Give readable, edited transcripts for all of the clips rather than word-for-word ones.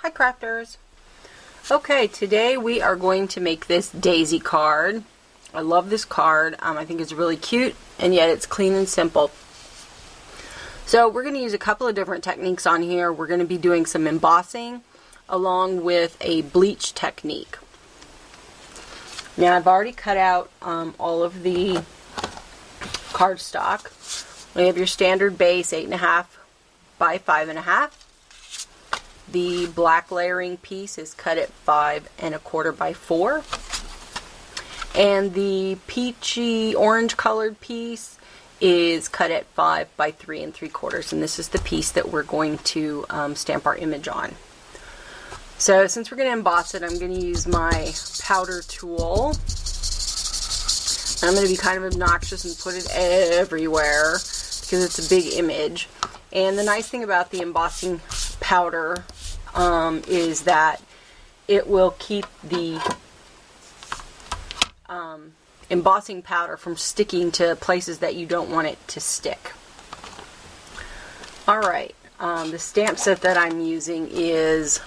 Hi crafters! Okay, today we are going to make this daisy card. I love this card. I think it's really cute and yet it's clean and simple. So we're going to use a couple of different techniques on here. We're going to be doing some embossing along with a bleach technique. Now I've already cut out all of the cardstock. We have your standard base 8.5 by 5.5. The black layering piece is cut at 5.25 by 4. And the peachy orange colored piece is cut at 5 by 3 3/4. And this is the piece that we're going to stamp our image on. So since we're going to emboss it, I'm going to use my powder tool. I'm going to be kind of obnoxious and put it everywhere because it's a big image. And the nice thing about the embossing powder is that it will keep the embossing powder from sticking to places that you don't want it to stick. Alright, the stamp set that I'm using is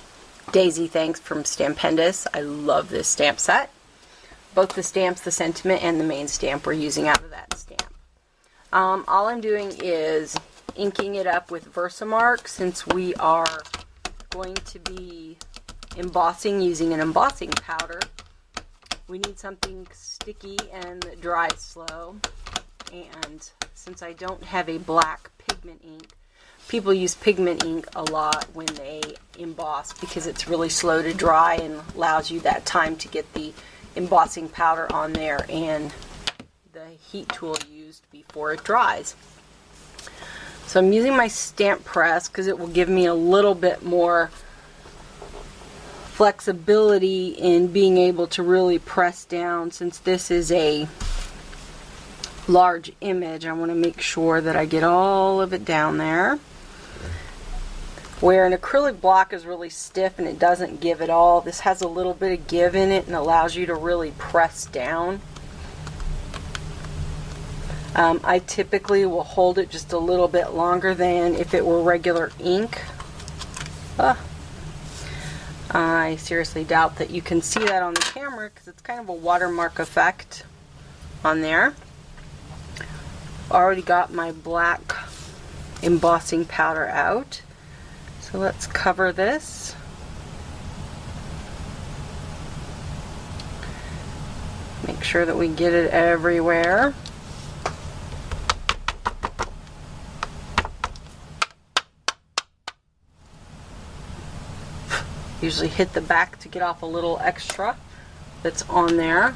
Daisy Thanks from Stampendous. I love this stamp set. Both the stamps, the sentiment, and the main stamp we're using out of that stamp. All I'm doing is inking it up with Versamark since we are going to be embossing using an embossing powder. We need something sticky and that dries slow. And since I don't have a black pigment ink, people use pigment ink a lot when they emboss because it's really slow to dry and allows you that time to get the embossing powder on there and the heat tool used before it dries. So I'm using my stamp press because it will give me a little bit more flexibility in being able to really press down. Since this is a large image, I want to make sure that I get all of it down there. Where an acrylic block is really stiff and it doesn't give it all, this has a little bit of give in it and allows you to really press down. I typically will hold it just a little bit longer than if it were regular ink. I seriously doubt that you can see that on the camera because it's kind of a watermark effect on there. Already got my black embossing powder out. So let's cover this. Make sure that we get it everywhere. Usually hit the back to get off a little extra that's on there.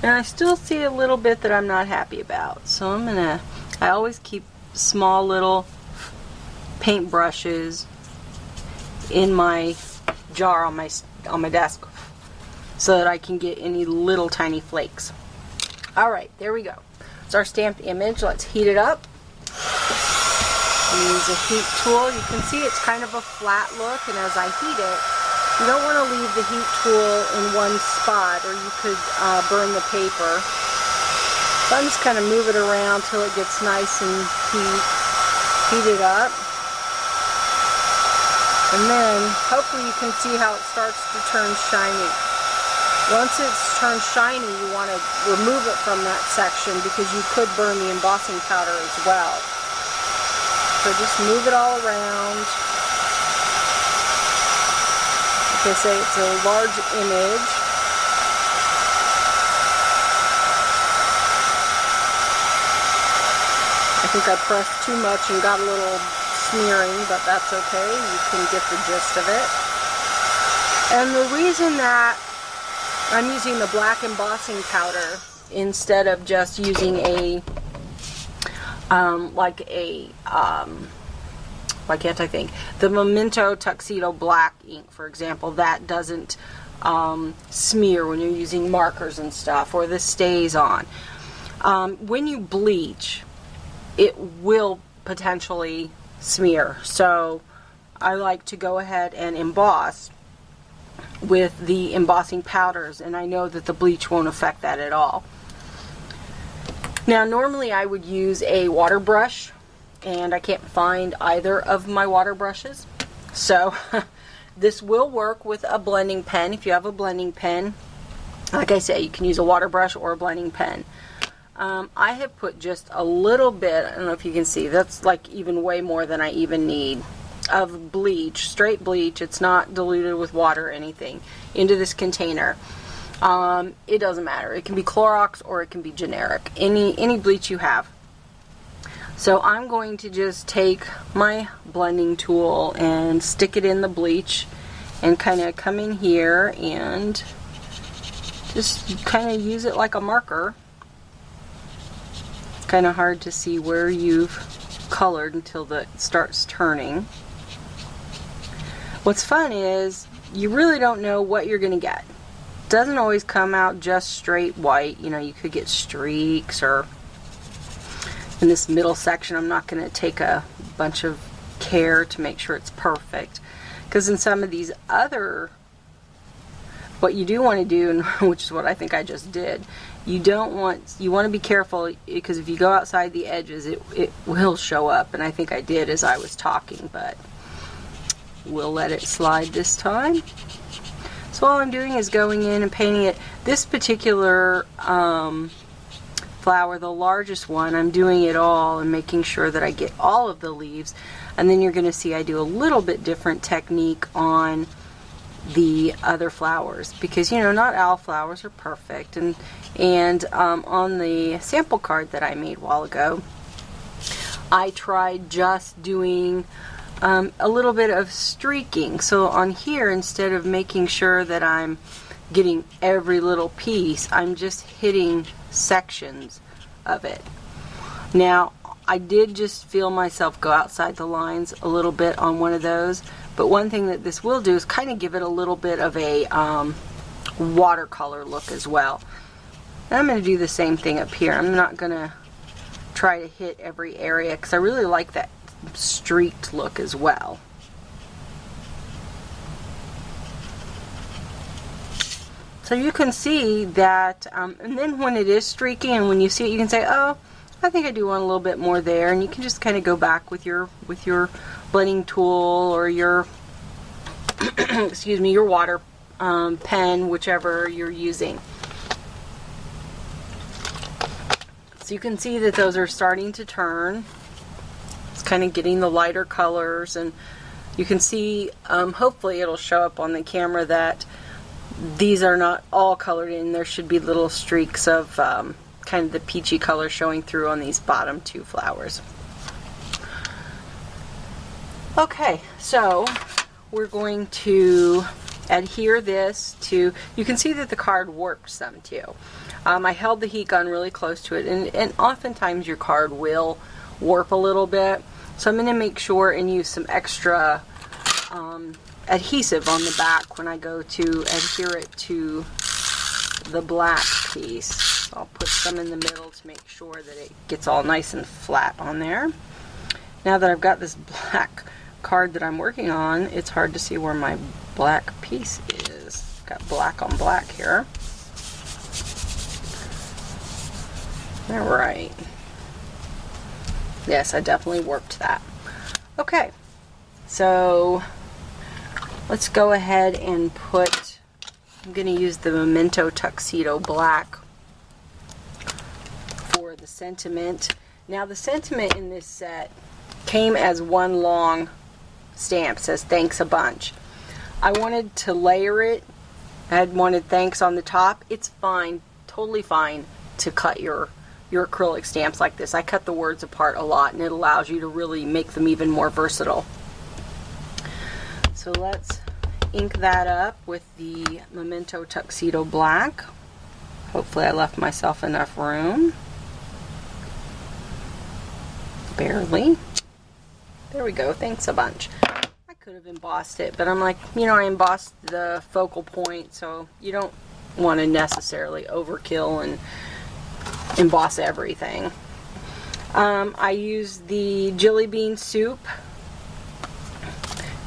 And I still see a little bit that I'm not happy about. So I always keep small little paint brushes in my jar on my desk so that I can get any little tiny flakes. Alright, there we go. It's our stamped image. Let's heat it up. Use a heat tool. You can see it's kind of a flat look, and as I heat it, you don't want to leave the heat tool in one spot or you could burn the paper. So I'm just kind of move it around till it gets nice and heated up. And then hopefully you can see how it starts to turn shiny. Once it's turned shiny, you want to remove it from that section because you could burn the embossing powder as well. So just move it all around. Like I say, it's a large image. I think I pressed too much and got a little smearing, but that's okay. You can get the gist of it. And the reason that I'm using the black embossing powder instead of just using a why can't I think? The Memento Tuxedo black ink, for example, that doesn't smear when you're using markers and stuff, or this stays on. When you bleach, it will potentially smear. So I like to go ahead and emboss with the embossing powders, and I know that the bleach won't affect that at all. Now normally I would use a water brush, and I can't find either of my water brushes, so This will work with a blending pen. If you have a blending pen, like I say, you can use a water brush or a blending pen. I have put just a little bit, I don't know if you can see, that's like even way more than I even need, of bleach, straight bleach. It's not diluted with water or anything, into this container. It doesn't matter. It can be Clorox or it can be generic. Any bleach you have. So I'm going to just take my blending tool and stick it in the bleach and kind of come in here and just kind of use it like a marker. It's kind of hard to see where you've colored until it starts turning. What's fun is you really don't know what you're going to get. It doesn't always come out just straight white. You know, you could get streaks, or in this middle section I'm not going to take a bunch of care to make sure it's perfect, because in some of these other, what you do want to do, and which is what I think I just did, you want to be careful, because if you go outside the edges it will show up, and I think I did as I was talking, but we'll let it slide this time. So all I'm doing is going in and painting it. This particular flower, the largest one, I'm doing it all and making sure that I get all of the leaves, and then you're going to see I do a little bit different technique on the other flowers, because you know, not all flowers are perfect, and on the sample card that I made a while ago, I tried just doing a little bit of streaking. So on here, instead of making sure that I'm getting every little piece, I'm just hitting sections of it. Now, I did just feel myself go outside the lines a little bit on one of those, but one thing that this will do is kind of give it a little bit of a watercolor look as well. And I'm going to do the same thing up here. I'm not going to try to hit every area, because I really like that streaked look as well. So you can see that, and then when it is streaking and when you see it, you can say, oh, I think I do want a little bit more there, and you can just kind of go back with your blending tool or your excuse me, your water pen, whichever you're using. So you can see that those are starting to turn. It's kind of getting the lighter colors, and you can see, hopefully it'll show up on the camera that these are not all colored in. There should be little streaks of kind of the peachy color showing through on these bottom two flowers. Okay, so we're going to adhere this to, you can see that the card warped some too. I held the heat gun really close to it, and oftentimes your card will warp a little bit, so I'm going to make sure and use some extra adhesive on the back when I go to adhere it to the black piece. I'll put some in the middle to make sure that it gets all nice and flat on there. Now that I've got this black card that I'm working on, it's hard to see where my black piece is. Got black on black here. Alright. Yes, I definitely worked that. Okay, so let's go ahead and put, I'm going to use the Memento Tuxedo Black for the sentiment. Now the sentiment in this set came as one long stamp, says thanks a bunch. I wanted to layer it. I had wanted thanks on the top. It's fine, totally fine to cut your acrylic stamps like this. I cut the words apart a lot, and it allows you to really make them even more versatile. So let's ink that up with the Memento Tuxedo Black. Hopefully I left myself enough room. Barely. There we go. Thanks a bunch. I could have embossed it, but I'm like, you know, I embossed the focal point, so you don't want to necessarily overkill and emboss everything. I used the Jillibeansoup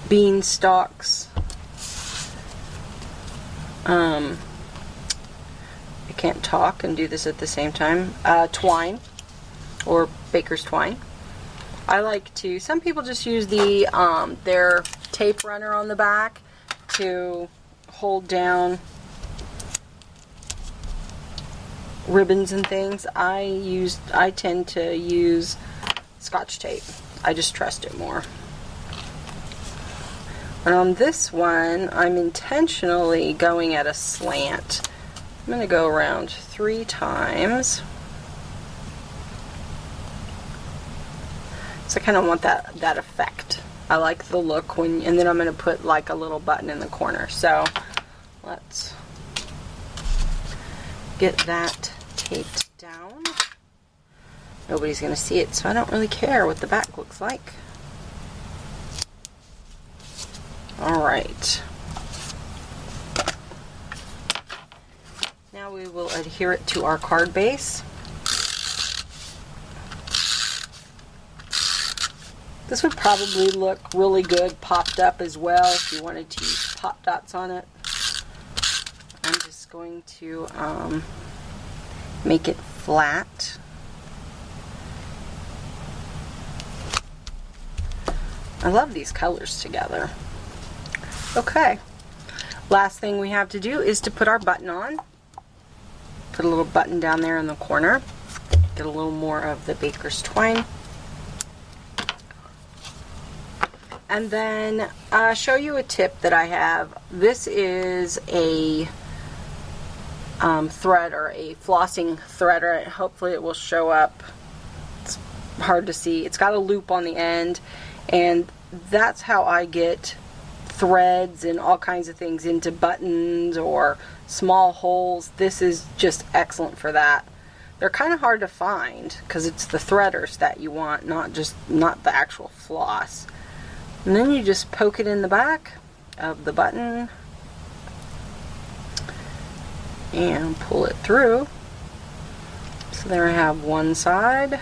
bean stalks. I can't talk and do this at the same time. Twine, or baker's twine. I like to, some people just use the their tape runner on the back. to hold down ribbons and things, I tend to use Scotch tape. I just trust it more. And on this one, I'm intentionally going at a slant. I'm going to go around 3 times. So I kind of want that effect. I like the look when, and then I'm going to put like a little button in the corner. So let's get that taped down. Nobody's going to see it, so I don't really care what the back looks like. Alright. Now we will adhere it to our card base. This would probably look really good popped up as well if you wanted to use pop dots on it. I'm just going to make it flat. I love these colors together. Okay, last thing we have to do is to put our button on. Put a little button down there in the corner. Get a little more of the baker's twine. And then show you a tip that I have. This is a thread, or a flossing threader. Hopefully it will show up. It's hard to see. It's got a loop on the end, and that's how I get threads and all kinds of things into buttons or small holes. This is just excellent for that. They're kind of hard to find because it's the threaders that you want, not the actual floss. And then you just poke it in the back of the button and pull it through. So there I have one side.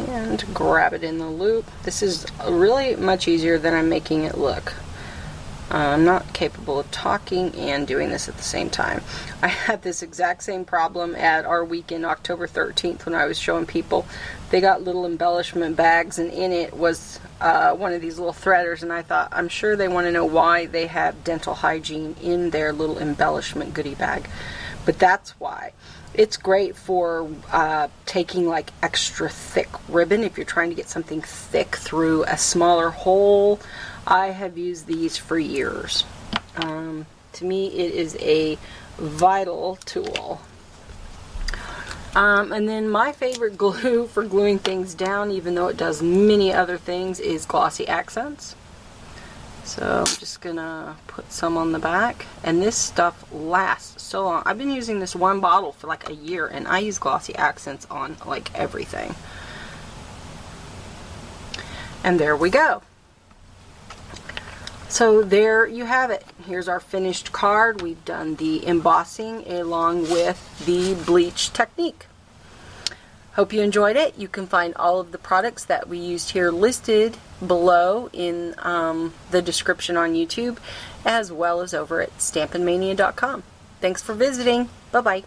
And grab it in the loop. This is really much easier than I'm making it look. I'm not capable of talking and doing this at the same time. I had this exact same problem at our weekend, October 13th, when I was showing people. They got little embellishment bags, and in it was one of these little threaders, and I thought, I'm sure they want to know why they have dental hygiene in their little embellishment goodie bag. But that's why. It's great for taking like extra thick ribbon if you're trying to get something thick through a smaller hole. I have used these for years. To me, it is a vital tool. And then my favorite glue for gluing things down, even though it does many other things, is Glossy Accents. So I'm just gonna put some on the back, and this stuff lasts so long. I've been using this one bottle for like a year, and I use Glossy Accents on like everything. And there we go. So there you have it. Here's our finished card. We've done the embossing along with the bleach technique. Hope you enjoyed it. You can find all of the products that we used here listed below in the description on YouTube, as well as over at stampinmania.com. Thanks for visiting. Bye-bye.